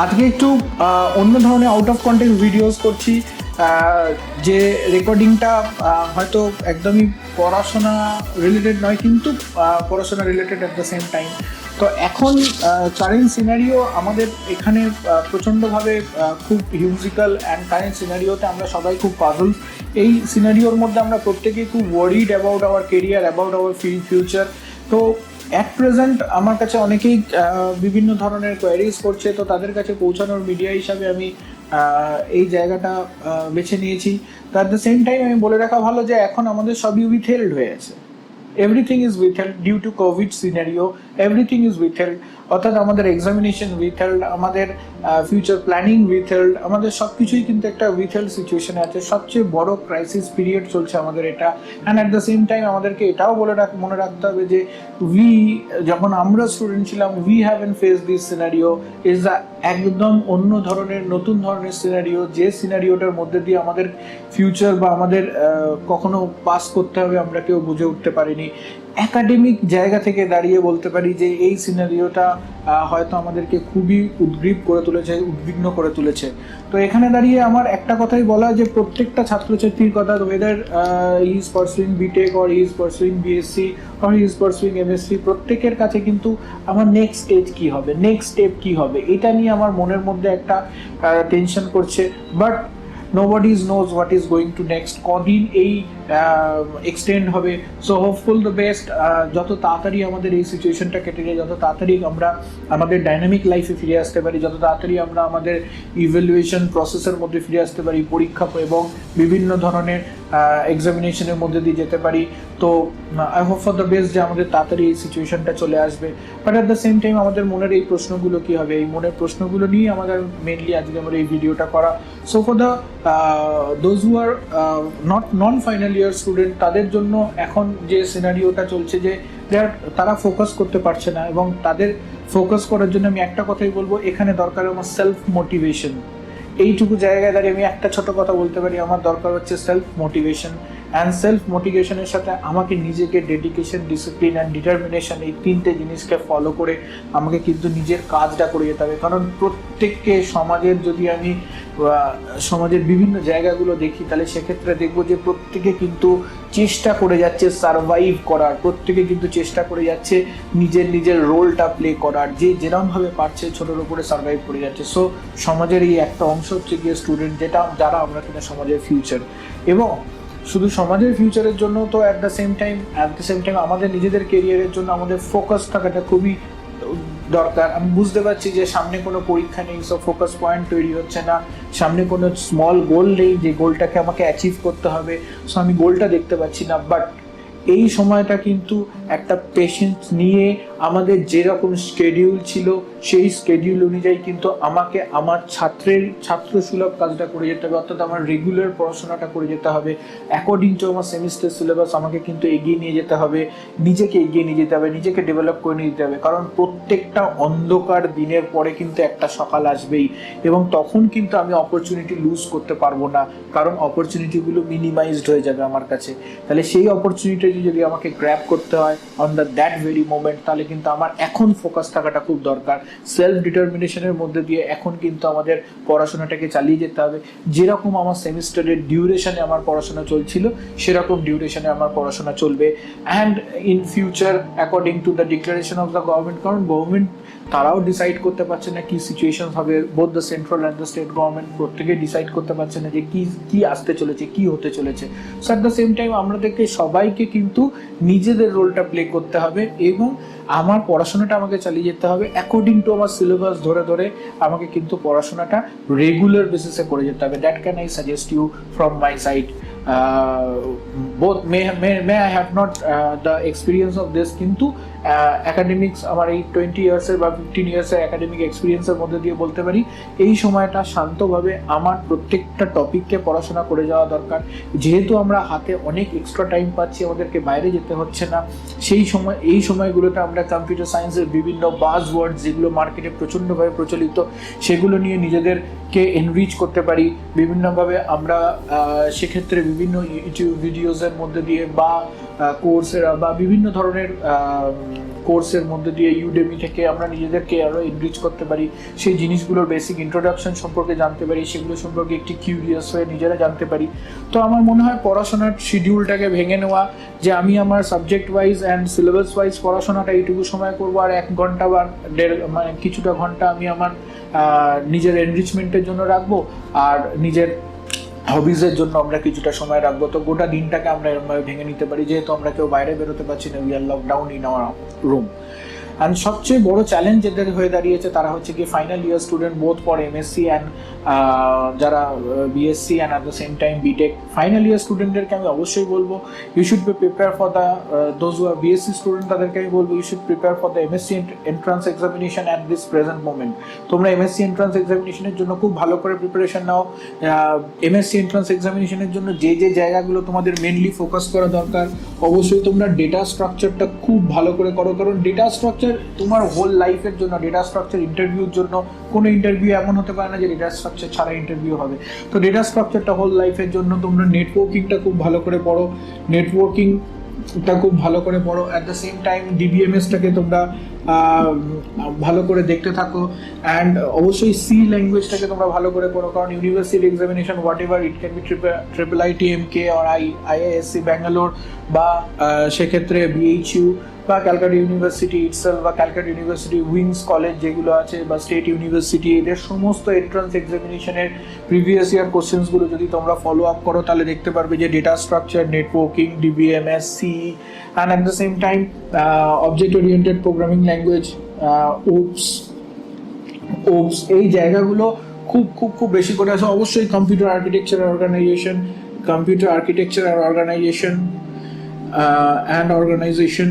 আজকে একটু অন্য ধরনের আউট অফ কন্টেক্সট ভিডিওস করছি। যে রেকর্ডিংটা হয়তো একদমই পড়াশোনা রিলেটেড নয়, কিন্তু পড়াশোনা related at the same time. তো এখন কারেন্ট সিনারিও আমাদের এখানে প্রচণ্ডভাবে খুব হিউজিক্যাল, অ্যান্ড কারেন্ট সিনারিওতে আমরা সবাই খুব পাজল। এই সিনারিওর মধ্যে আমরা প্রত্যেকেই খুব worried about our career, about our future. তো অ্যাট প্রেজেন্ট আমার কাছে অনেকেই বিভিন্ন ধরনের কোয়ারিজ করছে, তো তাদের কাছে পৌঁছানোর মিডিয়া হিসাবে আমি এই জায়গাটা বেছে নিয়েছি। তো অ্যাট দ্য সেম টাইম আমি বলে রাখা ভালো যে এখন আমাদের সবই উইথহেল্ড হয়ে আছে। Everything is withheld due to covid scenario, everything is withheld. অর্থাৎ আমাদের এক্সামিনেশন উইথহেল্ড, আমাদের ফিউচার প্ল্যানিং উইথহেল্ড, আমাদের সব কিছুই কিন্তু একটা উইথহেল্ড সিচুয়েশনে আছে। সবচেয়ে বড় ক্রাইসিস পিরিয়ড চলছে আমাদের এটা। And at the same time আমাদেরকে এটাও মনে রাখতে হবে যে যখন আমরা স্টুডেন্ট ছিলাম, we haven face this scenario is একদম অন্য ধরনের, নতুন ধরনের সিনারিও, যে সিনারিওটার মধ্যে দিয়ে আমাদের ফিউচার বা আমাদের কখনো পাস করতে হবে আমরা কেউ বুঝে উঠতে পারিনি। একাডেমিক জায়গা থেকে দাঁড়িয়ে বলতে পারি যে এই সিনারিওটা হয়তো আমাদেরকে খুবই উদ্গ্রীব করে তুলেছে, উদ্বিগ্ন করে তুলেছে। তো এখানে দাঁড়িয়ে আমার একটা কথাই বলা যে প্রত্যেকটা ছাত্রছাত্রীর কথা, whether he is pursuing BTech or he is pursuing BSc or he is pursuing MSc, প্রত্যেকের কাছে কিন্তু আমার নেক্সট স্টেজ কী হবে, নেক্সট স্টেপ কী হবে, এটা নিয়ে আমার মনের মধ্যে একটা টেনশন করছে। But nobody knows what is going to next, কদিন এই এক্সটেন্ড হবে। So hopeful the best. যত তাড়াতাড়ি আমাদের এই সিচুয়েশনটা কেটে যায়, যত তাড়াতাড়ি আমরা আমাদের ডাইনামিক লাইফে ফিরে আসতে পারি, যত তাড়াতাড়ি আমরা আমাদের ইভ্যালুয়েশন প্রসেসের মধ্যে ফিরে আসতে পারি, পরীক্ষা এবং বিভিন্ন ধরনের এক্সামিনেশনের মধ্যে দিয়ে যেতে পারি। তো I hope for the best যে আমাদের তাড়াতাড়ি এই সিচুয়েশনটা চলে আসবে। But at the same time আমাদের মনের এই প্রশ্নগুলো কী হবে, এই মনের প্রশ্নগুলো নিয়ে আমাদের মেনলি আজকে আমার এই ভিডিওটা করা। So for the those who are non final year student, তাদের জন্য এখন যে সিনারিওটা চলছে যে তারা ফোকাস করতে পারছে না, এবং তাদের ফোকাস করার জন্য আমি একটা কথাই বলবো, এখানে দরকার আমার সেলফ মোটিভেশন। এইটুকু জায়গায় দাঁড়িয়ে আমি একটা ছোট কথা বলতে পারি, আমার দরকার হচ্ছে সেলফ মোটিভেশন। অ্যান্ড সেলফ মোটিভেশনের সাথে আমাকে নিজেকে ডেডিকেশন, ডিসিপ্লিন অ্যান্ড ডিটারমিনেশন, এই তিনটে জিনিসকে ফলো করে আমাকে কিন্তু নিজের কাজটা করে যেতে হবে। কারণ প্রত্যেককে সমাজের, যদি আমি সমাজের বিভিন্ন জায়গাগুলো দেখি, তাহলে সেক্ষেত্রে দেখবো যে প্রত্যেকে কিন্তু চেষ্টা করে যাচ্ছে সারভাইভ করার, প্রত্যেকে কিন্তু চেষ্টা করে যাচ্ছে নিজের রোলটা প্লে করার, যে যেরকমভাবে পারছে ছোটোর উপরে সারভাইভ করে যাচ্ছে। সো সমাজের এই একটা অংশ হচ্ছে গিয়ে স্টুডেন্ট, যারা আমরা কিনা সমাজের ফিউচার। এবং শুধু সমাজের ফিউচারের জন্য তো অ্যাট দ্য সেম টাইম আমাদের নিজেদের কেরিয়ারের জন্য আমাদের ফোকাস থাকাটা খুবই দরকার। আমি বুঝতে পারছি যে সামনে কোনো পরীক্ষা নেই, সো ফোকাস পয়েন্ট তৈরি হচ্ছে না, সামনে কোনো স্মল গোল নেই যে গোলটাকে আমাকে অ্যাচিভ করতে হবে, সো আমি গোলটা দেখতে পাচ্ছি না। বাট এই সময়টা কিন্তু একটা পেশেন্স নিয়ে আমাদের যেরকম স্কেডিউল ছিল সেই স্কেডিউল অনুযায়ী কিন্তু আমাকে আমার ছাত্র সুলভ কাজটা করে যেতে হবে। অর্থাৎ আমার রেগুলার পড়াশোনাটা করে যেতে হবে, অ্যাকর্ডিং টু আমার সেমিস্টার সিলেবাস আমাকে কিন্তু এগিয়ে নিয়ে যেতে হবে, নিজেকে এগিয়ে নিয়ে যেতে হবে, নিজেকে ডেভেলপ করে নিয়ে যেতে হবে। কারণ প্রত্যেকটা অন্ধকার দিনের পরে কিন্তু একটা সকাল আসবেই, এবং তখন কিন্তু আমি অপরচুনিটি লুজ করতে পারবো না, কারণ অপরচুনিটিগুলো মিনিমাইজড হয়ে যাবে আমার কাছে। তাহলে সেই অপরচুনিটি যদি আমাকে গ্র্যাব করতে হয় অন দ্যাট ভেরি মোমেন্ট, তাহলে কিন্তু আমার এখন ফোকাস থাকাটা খুব দরকার। সেলফ ডিটারমিনেশনের মধ্যে দিয়ে এখন কিন্তু আমাদের পড়াশোনাটাকে চালিয়ে যেতে হবে। যেরকম আমার সেমিস্টারের ডিউরেশনে আমার পড়াশোনা চলছিল, সেরকম ডিউরেশনে আমার পড়াশোনা চলবে। And in future according to the declaration of the government, কারণ গভর্নমেন্ট তারাও ডিসাইড করতে পারছে না কি সিচুয়েশন হবে, both the central and the state government প্রত্যেকে ডিসাইড করতে পারছে না যে কি আসতে চলেছে, কি হতে চলেছে। So at the same time আমাদেরকে সবাইকে কিন্তু নিজেদের রোলটা প্লে করতে হবে, এবং আমার পড়াশোনাটা আমাকে চালিয়ে যেতে হবে অ্যাকর্ডিং টু আমার সিলেবাস ধরে আমাকে কিন্তু পড়াশোনাটা রেগুলার বেসিসে করে যেতে হবে। That can I suggest you from my side. both may I have not the experience of this, কিন্তু অ্যাকাডেমিক্স আমার এই 20 ইয়ার্সের বা 15 ইয়ার্সের অ্যাকাডেমিক এক্সপিরিয়েন্সের মধ্যে দিয়ে বলতে পারি, এই সময়টা শান্তভাবে আমার প্রত্যেকটা টপিককে পড়াশোনা করে যাওয়া দরকার। যেহেতু আমরা হাতে অনেক এক্সট্রা টাইম পাচ্ছি, আমাদেরকে বাইরে যেতে হচ্ছে না, এই সময়গুলোতে আমরা কম্পিউটার সায়েন্সের বিভিন্ন বাজওয়ার্ড যেগুলো মার্কেটে প্রচণ্ডভাবে প্রচলিত, সেগুলো নিয়ে নিজেদেরকে এনরিচ করতে পারি বিভিন্নভাবে। আমরা সেক্ষেত্রে বিভিন্ন ইউটিউব ভিডিওসের মধ্যে দিয়ে বা কোর্সেরা বা বিভিন্ন ধরনের কোর্সের মধ্যে দিয়ে ইউডেমি থেকে আমরা নিজেদেরকে আরও এনরিচ করতে পারি, সেই জিনিসগুলোর বেসিক ইন্ট্রোডাকশন সম্পর্কে জানতে পারি, সেগুলো সম্পর্কে একটি কিউরিয়াস হয়ে নিজেরা জানতে পারি। তো আমার মনে হয় পড়াশোনার শিডিউলটাকে ভেঙে নেওয়া, যে আমি আমার subject wise and syllabus wise পড়াশোনাটা এইটুকু সময় করবো, আর 1 ঘন্টা বা মানে কিছুটা ঘন্টা আমি আমার নিজের এনরিচমেন্টের জন্য রাখবো, আর নিজের হবিজের জন্য আমরা কিছুটা সময় রাখবো। তো গোটা দিনটাকে আমরা এরকমভাবে ভেঙে নিতে পারি, যেহেতু আমরা কেউ বাইরে বেরোতে পারছি না, we are lockdown in our room. And সবচেয়ে বড় চ্যালেঞ্জ এদের হয়ে দাঁড়িয়েছে তারা হচ্ছে কি final year student, both for MSc and যারা BSc and at the same time BTech. Final year স্টুডেন্টদেরকে আমি অবশ্যই বলবো you should be prepare for the those who are BSc student, তাদেরকে আমি বলবো you should prepare for the MSc entrance examination at this present moment. তোমরা MSc entrance এক্সামিনেশনের জন্য খুব ভালো করে প্রিপারেশন নাও। এমএসসি এন্ট্রান্স এক্সামিনেশনের জন্য যে যে জায়গাগুলো তোমাদের মেনলি ফোকাস করা দরকার, অবশ্যই তোমরা ডেটা স্ট্রাকচারটা খুব ভালো করে করো, কারণ ডেটা স্ট্রাকচার তোমার হোল লাইফের জন্য, ডেটা স্ট্রাকচার ইন্টারভিউর জন্য, কোনো ইন্টারভিউ এমন হতে পারে না যে ডেটা স্ট্রাকচার ছাড়া ইন্টারভিউ হবে। তো ডেটা স্ট্রাকচারটা হোল লাইফের জন্য। তোমরা নেটওয়ার্কিংটা খুব ভালো করে পড়ো, নেটওয়ার্কিংটা খুব ভালো করে পড়ো। অ্যাট দ্য সেম টাইম ডিবিএমএসটাকে তোমরা ভালো করে দেখতে থাকো, অ্যান্ড অবশ্যই সি ল্যাঙ্গুয়েজটাকে তোমরা ভালো করে পড়ো, কারণ university examination whatever it can be triple আইটিএমকে আর আইআইএসসি ব্যাঙ্গালোর, বা সেক্ষেত্রে বিএইচইউ বা ক্যালকাটা ইউনিভার্সিটি ইটসেলফ, বা ক্যালকাটা ইউনিভার্সিটি উইংস কলেজ যেগুলো আছে, বা স্টেট ইউনিভার্সিটি, এদের সমস্ত এন্ট্রান্স এক্সামিনেশনের প্রিভিয়াস ইয়ার কোশ্চেন্সগুলো যদি তোমরা ফলো আপ করো, তাহলে দেখতে পারবে যে data structure, networking, DBMS, C, and at the same time object oriented programming language, OOPS, এই জায়গাগুলো খুব খুব খুব বেশি করে আছে। অবশ্যই কম্পিউটার আর্কিটেকচার অ্যান্ড অর্গানাইজেশন,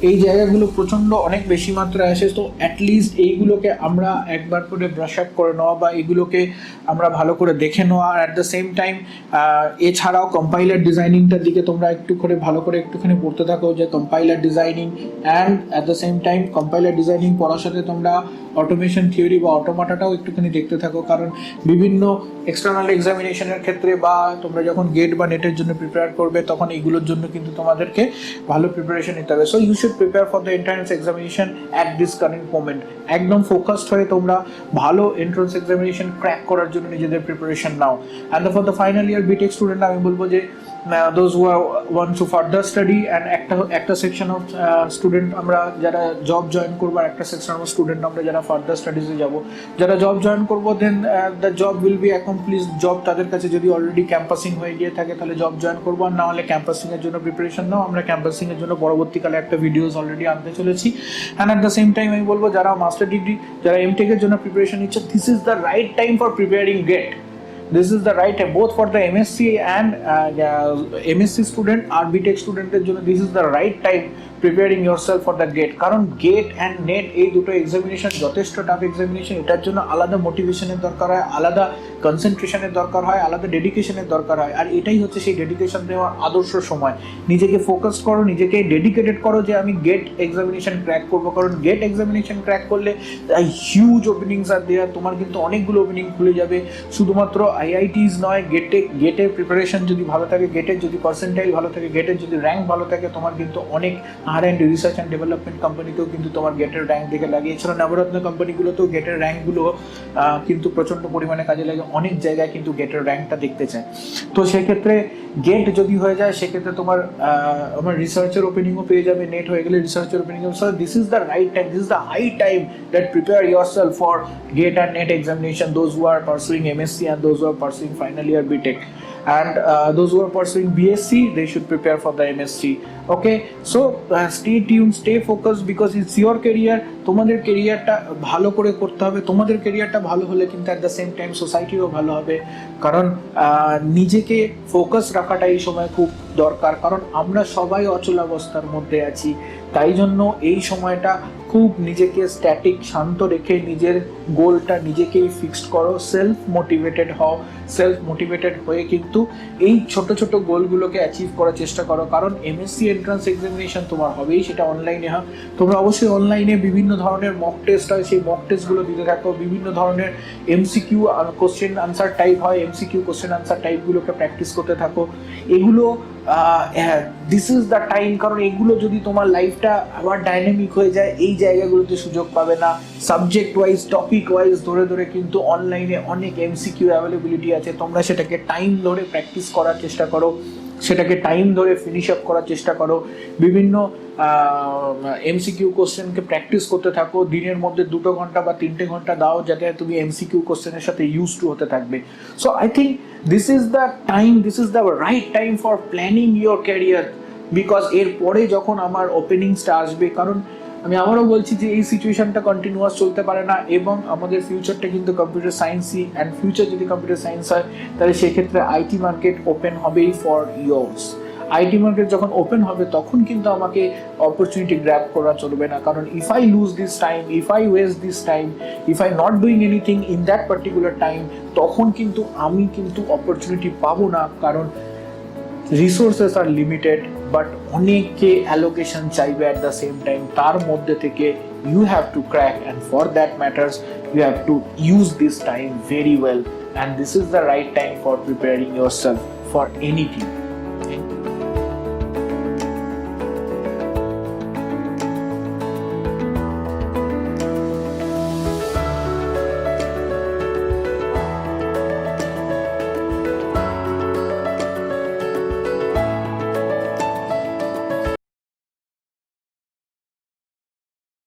এই জায়গাগুলো প্রচণ্ড অনেক বেশি মাত্রায় আসে। তো অ্যাটলিস্ট এইগুলোকে আমরা একবার করে ব্রাশ আপ করে নেওয়া, বা এইগুলোকে আমরা ভালো করে দেখে নেওয়া। আর অ্যাট দ্য সেম টাইম এছাড়াও কম্পাইলার ডিজাইনিংটার দিকে তোমরা একটুখানি পড়তে থাকো, যে compiler designing, and at the same time compiler designing পড়ার সাথে তোমরা অটোমেশন থিওরি বা অটোমাটাটাও একটুখানি দেখতে থাকো, কারণ বিভিন্ন এক্সটার্নাল এক্সামিনেশনের ক্ষেত্রে বা তোমরা যখন গেট বা নেটের জন্য প্রিপেয়ার করবে, তখন এইগুলোর জন্য কিন্তু তোমাদেরকে ভালো প্রিপারেশন নিতে হবে। So you should prepare for the entrance examination at this current moment. একদম ফোকাসড হয়ে তোমরা ভালো এন্ট্রান্স এক্সামিনেশন ক্র্যাক করার জন্য নিজেদের প্রিপারেশন নাও। And for the final year BTech student আমি বলবো যে those who want to further study, and একটা সেকশন অফ স্টুডেন্ট আমরা যারা জব জয়েন করবো, আর একটা সেকশন অফ স্টুডেন্ট আমরা যারা ফার্দার স্টাডিজে যাব। যারা জব জয়েন করবো, then the job will be accomplish. Job তাদের কাছে যদি অলরেডি ক্যাম্পাসিং হয়ে গিয়ে থাকে, তাহলে জব জয়েন করবো, আর না হলে ক্যাম্পাসিংয়ের জন্য প্রিপারেশন নাও। আমরা ক্যাম্পাসিংয়ের জন্য পরবর্তীকালে একটা ভিডিওস অলরেডি আনতে চলেছি। And at the same time আমি বলবো যারা মাস্টার ডিগ্রি, যারা এমটেকের জন্য প্রিপারেশন নিচ্ছে, this is the right time for preparing GATE. This is the right time both for the MSc and MSc student আর BTech স্টুডেন্টের জন্য। This is the right time preparing yourself for the GATE, কারণ GATE and NET এই দুটো examination যথেষ্ট tough examination. এটার জন্য আলাদা মোটিভেশনের দরকার হয়, আলাদা কনসেন্ট্রেশনের দরকার হয়, আলাদা ডেডিকেশনের দরকার হয়। আর এটাই হচ্ছে সেই ডেডিকেশন দেওয়ার আদর্শ সময়। নিজেকে ফোকাস করো, নিজেকে ডেডিকেটেড করো যে আমি গেট এক্সামিনেশন ক্র্যাক করবো, কারণ গেট এক্সামিনেশন ক্র্যাক করলে হিউজ ওপেনিংস আর দেওয়ার, তোমার কিন্তু অনেকগুলো ওপেনিং খুলে যাবে। শুধুমাত্র আইআইটিস নয়, গেটের প্রিপারেশন যদি ভালো থাকে, গেটের যদি পার্সেন্টাইল ভালো থাকে, গেটের যদি র্যাঙ্ক ভালো থাকে, তোমার কিন্তু অনেক higher and research and development কোম্পানিতেও কিন্তু তোমার গেটের র্যাঙ্ক দেখে লাগে। এছাড়া নবরত্ন কোম্পানিগুলোতেও গেটের র্যাঙ্কগুলো কিন্তু প্রচণ্ড পরিমাণে কাজে লাগে। অনেক জায়গায় কিন্তু গেটের র্যাঙ্কটা দেখতে চায়। তো সেক্ষেত্রে গেট যদি হয়ে যায়, সেক্ষেত্রে তোমার আমার রিসার্চের ওপেনিংও পেয়ে যাবে। নেট হয়ে গেলে রিসার্চের opening. So this is the right time, this is the high time that prepare yourself for GATE and NET examination, those who are pursuing MSc and those who are pursuing final year BTech, and those who are pursuing BSc, they should prepare for the MSc. Okay, so stay tuned, stay focused, because it's your career. তোমাদের ক্যারিয়ারটা ভালো করে করতে হবে। তোমাদের ক্যারিয়ারটা ভালো হলে কিন্তু অ্যাট দ্য সেম টাইম সোসাইটিও ভালো হবে, কারণ নিজেকে ফোকাস রাখাটা এই সময় খুব দরকার, কারণ আমরা সবাই অচলাবস্থার মধ্যে আছি। তাই জন্য এই সময়টা খুব নিজেকে স্ট্যাটিক শান্ত রেখে নিজের গোলটা নিজেকেই ফিক্সড করো, সেলফ মোটিভেটেড হও। সেলফ মোটিভেটেড হয়ে কিন্তু এই ছোট ছোট গোলগুলোকে অ্যাচিভ করার চেষ্টা করো, কারণ এমএসসি এন্ট্রান্স এক্সামিনেশন তোমার হবেই, সেটা অনলাইনে হয়। তোমরা অবশ্যই অনলাইনে বিভিন্ন ধরনের মক টেস্ট হয়, সেই মক টেস্টগুলো দিতে থাকো। বিভিন্ন ধরনের এমসিকিউ কোশ্চেন আনসার টাইপ হয়, এমসিকিউ কোশ্চেন আনসার টাইপগুলোকে প্র্যাকটিস করতে থাকো। এগুলো দিস ইজ দ্য টাইম, কারণ এগুলো যদি তোমার লাইফটা আবার ডাইনামিক হয়ে যায়, এই জায়গাগুলোতে সুযোগ পাবে না। সাবজেক্ট ওয়াইজ, টপিক ওয়াইজ ধরে ধরে কিন্তু অনলাইনে অনেক এমসিকিউ অ্যাভেলেবিলিটি আছে। তোমরা সেটাকে টাইম ধরে প্র্যাকটিস করার চেষ্টা করো, সেটাকে টাইম ধরে ফিনিশ আপ করার চেষ্টা করো। বিভিন্ন এমসিকিউ কোশ্চেনকে প্র্যাকটিস করতে থাকো। দিনের মধ্যে 2 ঘন্টা বা 3 ঘন্টা দাও, যাতে তুমি এমসিকিউ কোশ্চেনের সাথে ইউজ টু হতে থাকবে। So I think this is the time, this is the right time for planning your career. Because এরপরে যখন আমার ওপেনিংসটা আসবে, কারণ আমি আবারও বলছি যে এই সিচুয়েশনটা কন্টিনিউয়াস চলতে পারে না, এবং আমাদের ফিউচারটা কিন্তু কম্পিউটার সায়েন্সই, অ্যান্ড ফিউচার যদি কম্পিউটার সায়েন্স হয় তাহলে সেক্ষেত্রে আইটি মার্কেট ওপেন হবেই ফর ইয়ার্স। আইটি মার্কেট যখন ওপেন হবে তখন কিন্তু আমাকে অপরচুনিটি গ্র্যাব করা চলবে না, কারণ if I lose this time, if I waste this time, if I not doing anything in that particular time, তখন কিন্তু আমি কিন্তু অপরচুনিটি পাবো না। কারণ রিসোর্সেস আর লিমিটেড, বাট অনেককে অ্যালোকেশন চাইবে অ্যাট দ্য সেম টাইম। তার মধ্যে থেকে you have to crack, and for that matters you have to use this time very well, and this is the right time for preparing your self for anything.